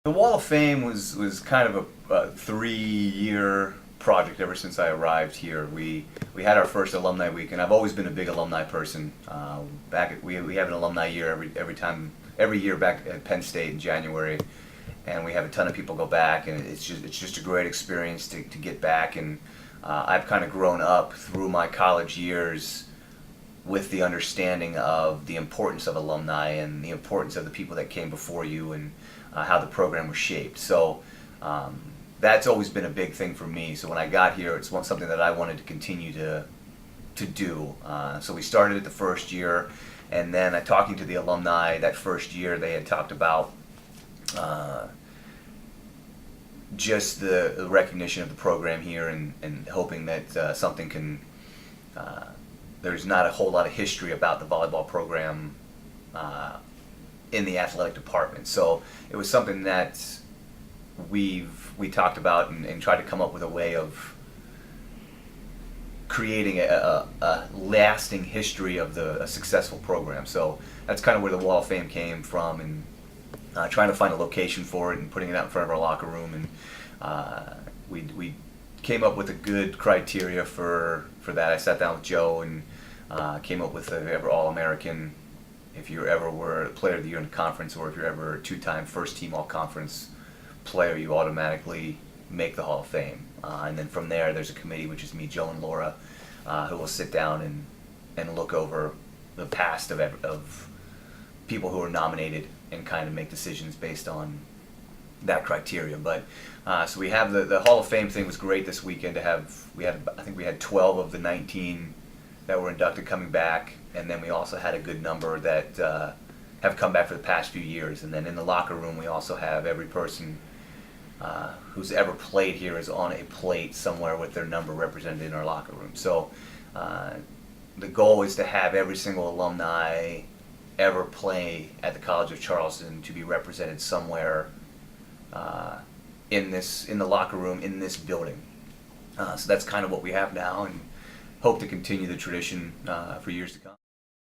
The Wall of Fame was kind of a 3-year project ever since I arrived here. We had our first alumni week, and I've always been a big alumni person. We have an alumni year every year back at Penn State in January, and we have a ton of people go back, and it's just a great experience to get back. And I've kind of grown up through my college years with the understanding of the importance of alumni and the importance of the people that came before you and how the program was shaped. So that's always been a big thing for me. So when I got here, it's something that I wanted to continue to do. So we started it the first year, and then talking to the alumni that first year, they had talked about just the recognition of the program here and hoping that something can there's not a whole lot of history about the volleyball program in the athletic department. So it was something that we talked about and tried to come up with a way of creating a lasting history of a successful program. So that's kind of where the Wall of Fame came from, and trying to find a location for it and putting it out in front of our locker room. And we came up with a good criteria for that. I sat down with Joe and came up with ever All-American, if you ever were a player of the year in the conference, or if you're ever a 2-time first-team all-conference player, you automatically make the Hall of Fame. And then from there, there's a committee, which is me, Joe, and Laura, who will sit down and look over the past of people who are nominated and kind of make decisions based on that criteria. But so we have the Hall of Fame thing was great this weekend to have. I think we had 12 of the 19 that were inducted coming back, and then we also had a good number that have come back for the past few years. And then in the locker room, we also have every person who's ever played here is on a plate somewhere with their number represented in our locker room. So the goal is to have every single alumni ever play at the College of Charleston to be represented somewhere in the locker room in this building. So that's kind of what we have now, and hope to continue the tradition for years to come.